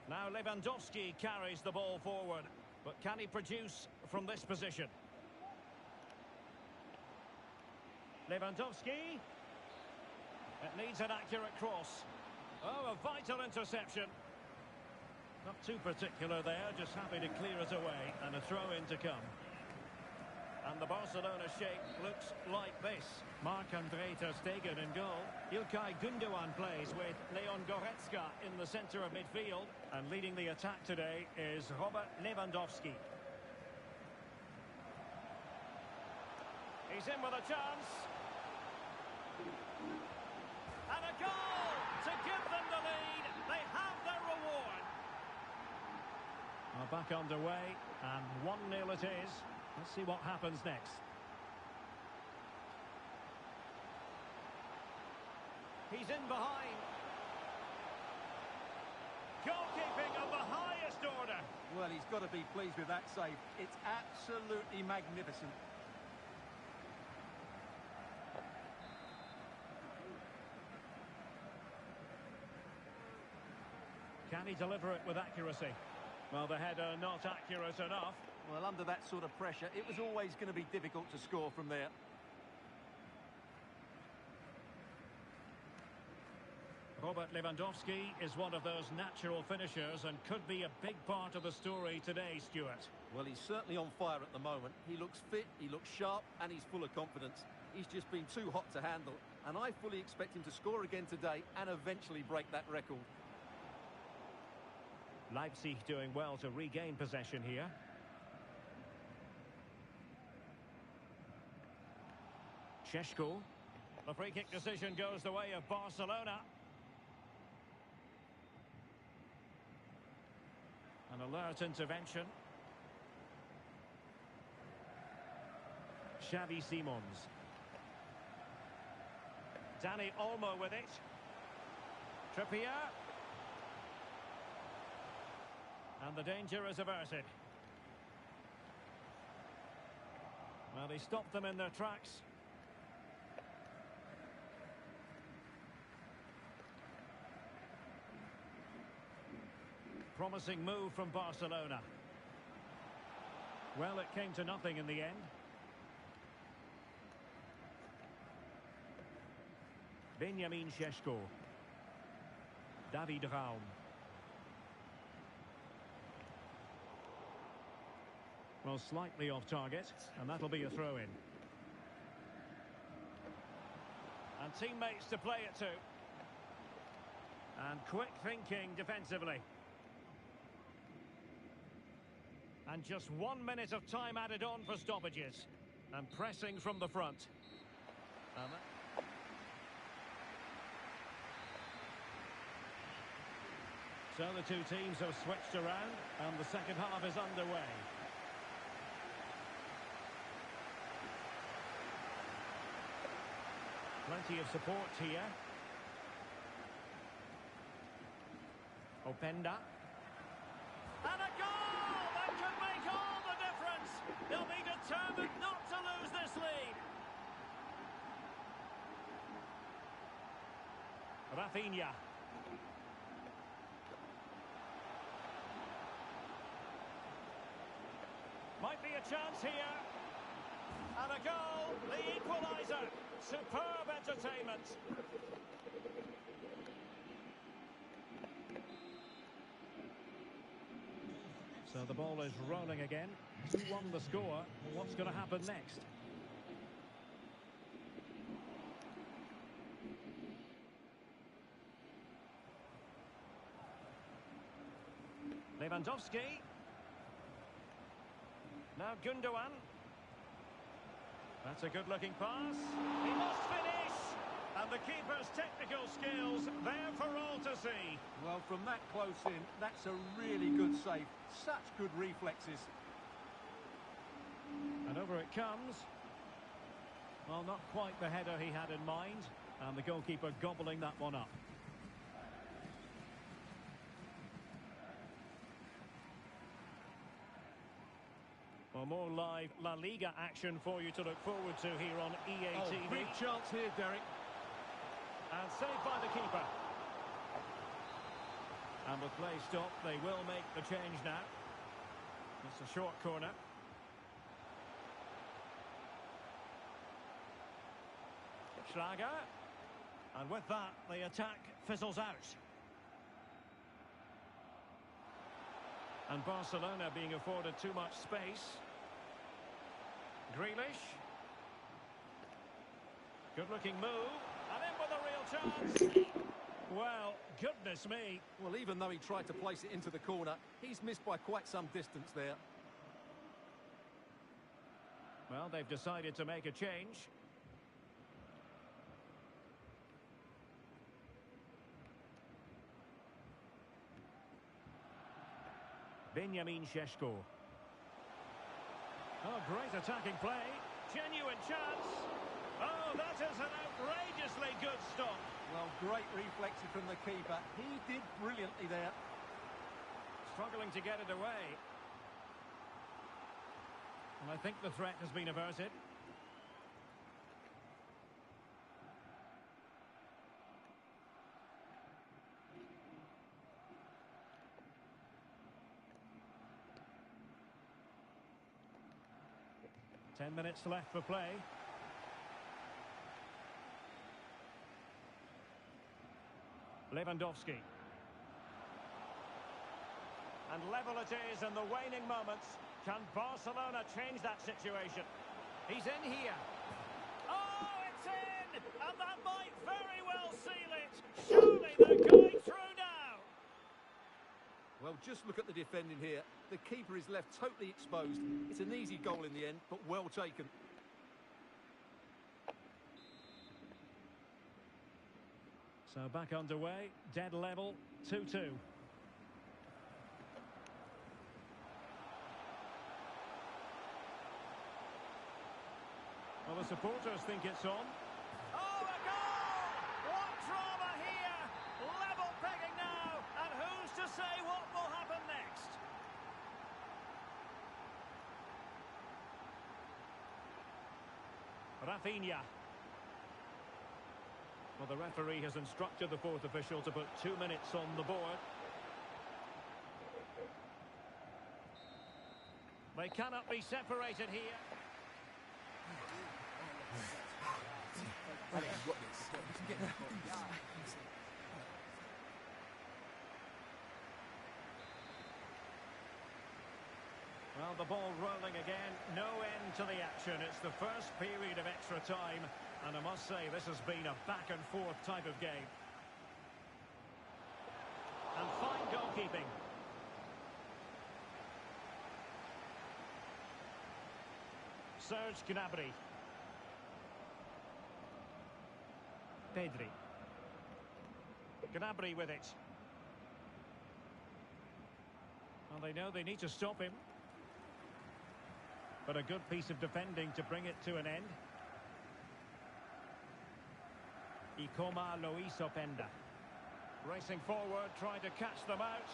Now Lewandowski carries the ball forward. But can he produce from this position? Lewandowski. It needs an accurate cross. Oh, a vital interception. Not too particular there, just happy to clear it away. And a throw-in to come. And the Barcelona shape looks like this. Marc-André ter Stegen in goal. Ilkay Gundogan plays with Leon Goretzka in the centre of midfield. And leading the attack today is Robert Lewandowski. He's in with a chance. And a goal to give them the lead. They have their reward. Well, back underway, and 1-0 it is. Let's see what happens next. He's in behind. Goalkeeping of the highest order. Well, he's got to be pleased with that save. It's absolutely magnificent. Can he deliver it with accuracy? Well, the header not accurate enough. Well, under that sort of pressure, it was always going to be difficult to score from there. Robert Lewandowski is one of those natural finishers and could be a big part of the story today, Stuart. Well, he's certainly on fire at the moment. He looks fit, he looks sharp, and he's full of confidence. He's just been too hot to handle, and I fully expect him to score again today and eventually break that record. Leipzig doing well to regain possession here. Šeško. The free kick decision goes the way of Barcelona. An alert intervention. Xavi Simons. Dani Olmo with it. Trippier. And the danger is averted. Well, he stopped them in their tracks. Promising move from Barcelona. Well, it came to nothing in the end. Benjamin Šeško. David Raum. Well, slightly off target, and that'll be a throw-in. And teammates to play it to. And quick thinking defensively. And just 1 minute of time added on for stoppages. And pressing from the front. So the two teams have switched around, and the second half is underway. Plenty of support here. Openda. And a goal! That could make all the difference. They'll be determined not to lose this lead. Rafinha. Might be a chance here. And a goal, the equaliser. Superb entertainment. So the ball is rolling again. 2-1 the score. What's going to happen next? Lewandowski. Now Gundogan. That's a good-looking pass. He must finish! And the keeper's technical skills there for all to see. Well, from that close in, that's a really good save. Such good reflexes. And over it comes. Well, not quite the header he had in mind. And the goalkeeper gobbling that one up. Well, more live La Liga action for you to look forward to here on EATV. Big chance here, Derek. And saved by the keeper. And with play stopped, they will make the change now. It's a short corner. Schlager. And with that, the attack fizzles out. And Barcelona being afforded too much space. Grealish. Good-looking move. And in with a real chance. Well, goodness me. Well, even though he tried to place it into the corner, he's missed by quite some distance there. Well, they've decided to make a change. Benjamin Šeško. Oh, great attacking play. Genuine chance. Oh, that is an outrageously good stop. Well, great reflexes from the keeper. He did brilliantly there. Struggling to get it away. And I think the threat has been averted. Ten minutes left for play. Lewandowski. And level it is in the waning moments. Can Barcelona change that situation? He's in here. Oh, it's in! And that might very well seal it. Surely they're going through now. Well, just look at the defending here. The keeper is left totally exposed. It's an easy goal in the end, but well taken. So back underway, dead level, 2-2. Well, the supporters think it's on. Oh, a goal! Rafinha. Well, the referee has instructed the fourth official to put 2 minutes on the board. They cannot be separated here. Well, the ball rolling again, no end to the action. It's the first period of extra time, and I must say this has been a back and forth type of game. And fine goalkeeping. Serge Gnabry. Pedri. Gnabry with it. Well, they know they need to stop him. But a good piece of defending to bring it to an end. Ikoma Luis Openda. Racing forward, trying to catch them out.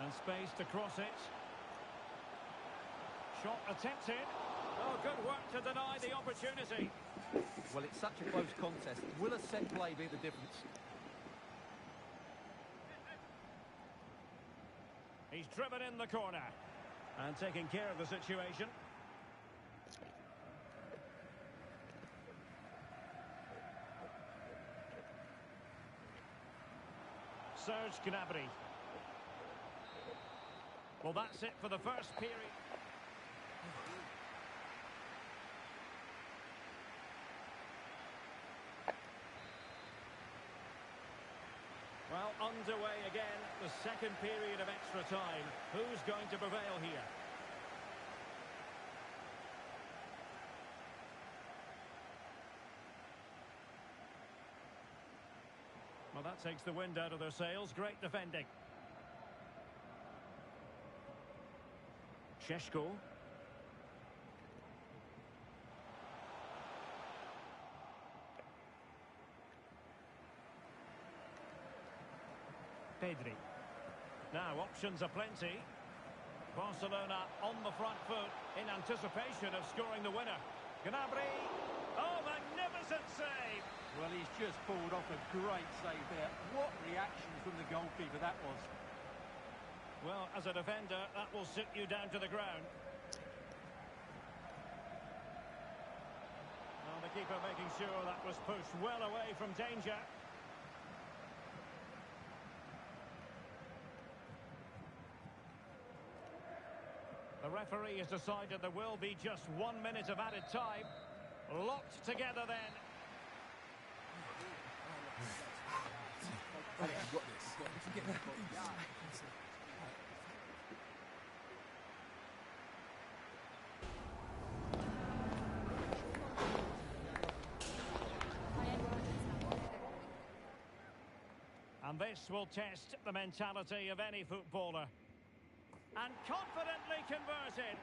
And space to cross it. Shot attempted. Oh, good work to deny the opportunity. Well, it's such a close contest. Will a set play be the difference? He's driven in the corner and taking care of the situation. Serge Gnabry. Well, that's it for the first period. Well, underway again, the second period of extra time. Who's going to prevail here? Well, that takes the wind out of their sails. Great defending. Šeško. Pedri. Now, options are plenty. Barcelona on the front foot in anticipation of scoring the winner. Gnabry. Oh, magnificent save. Well, he's just pulled off a great save there. What reaction from the goalkeeper that was. Well, as a defender, that will sit you down to the ground. Well, the keeper making sure that was pushed well away from danger. The referee has decided there will be just 1 minute of added time. Locked together then. And this will test the mentality of any footballer. And confidently converted.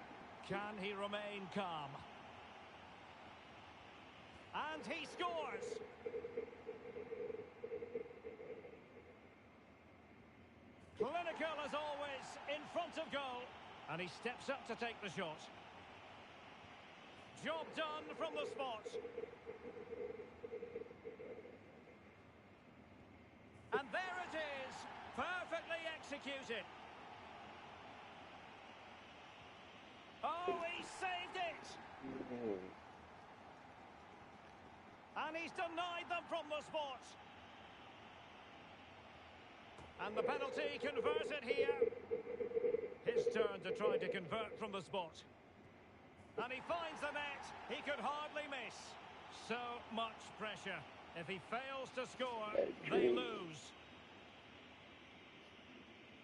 Can he remain calm? And he scores! Clinical as always, in front of goal. And he steps up to take the shot. Job done from the spot. And there it is, perfectly executed. Oh, he saved it! And he's denied them from the spot. And the penalty converted here. His turn to try to convert from the spot. And he finds the net. He could hardly miss. So much pressure. If he fails to score, they lose.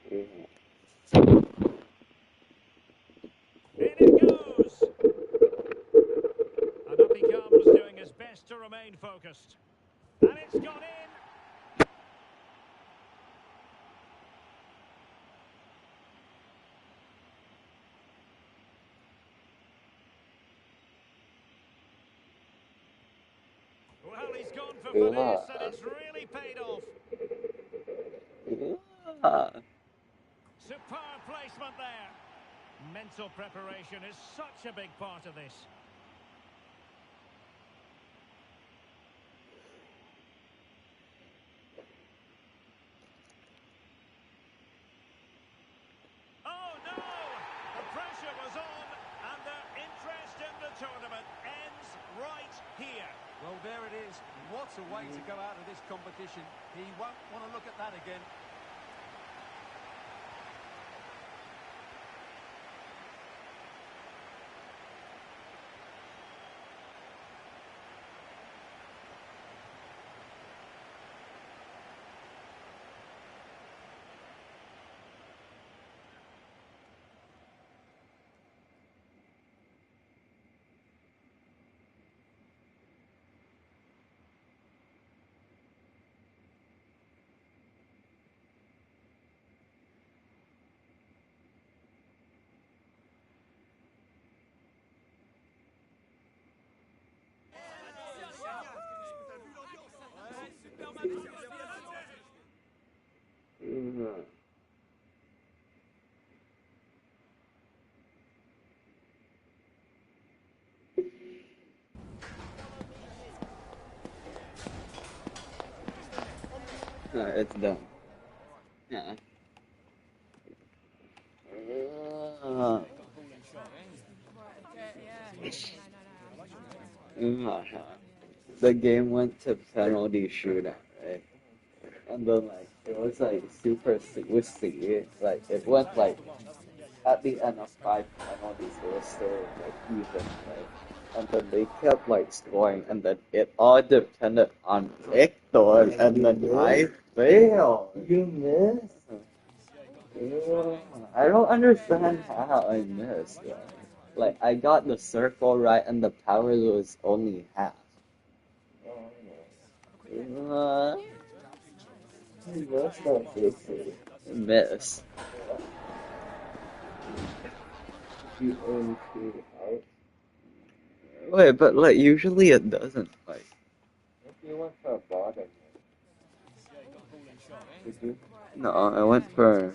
In it goes. And up he comes, doing his best to remain focused. And it's gone in. Well, he's gone for finesse, and it's really paid off. Superb placement there. Mental preparation is such a big part of this. Oh no! The pressure was on, and their interest in the tournament ends right here. Well, there it is. What a way to go out of this competition. He won't want to look at that again. No, it's done. Yeah. The game went to penalty shootout, right? And then like it was like super twisty. Like it went like at the end of 5 penalties, it was still like even, right? And then they kept like scoring, and then it all depended on Hector, and then I failed. You missed. I don't understand how I missed. Like I got the circle right, and the power was only half. Miss. Wait, but like usually it doesn't. Like. If you went for a bottom, did you? No, I went for.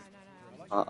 Like.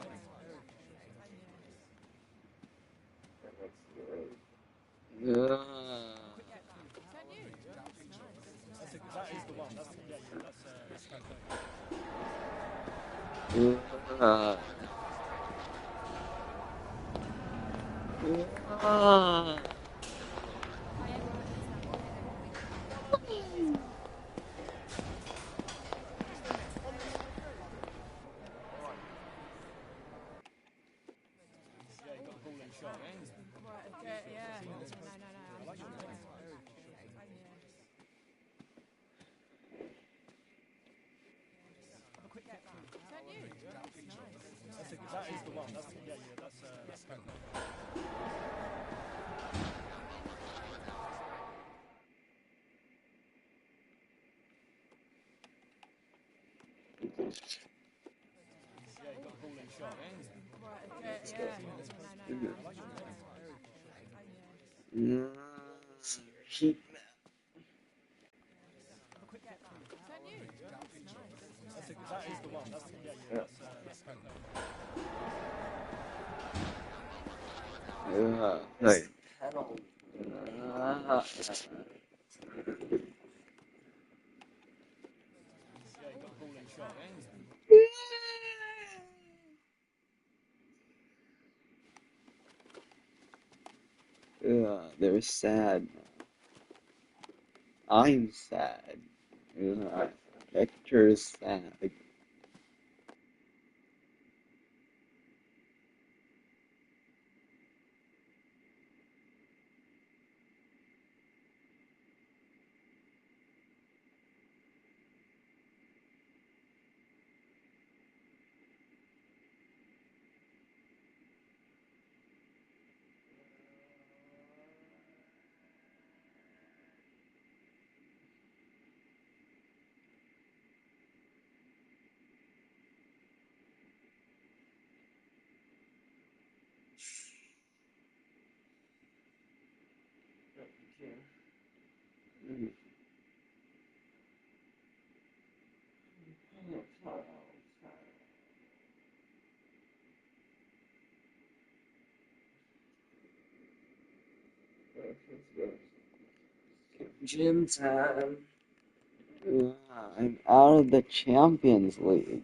They're sad. I'm sad. Hector's sad. Gym time. I'm out of the Champions League.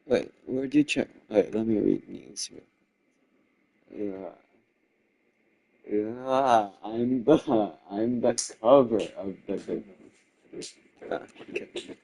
Wait, where'd you check? Wait, let me read news here. Yeah, yeah, I'm the cover of the. Okay.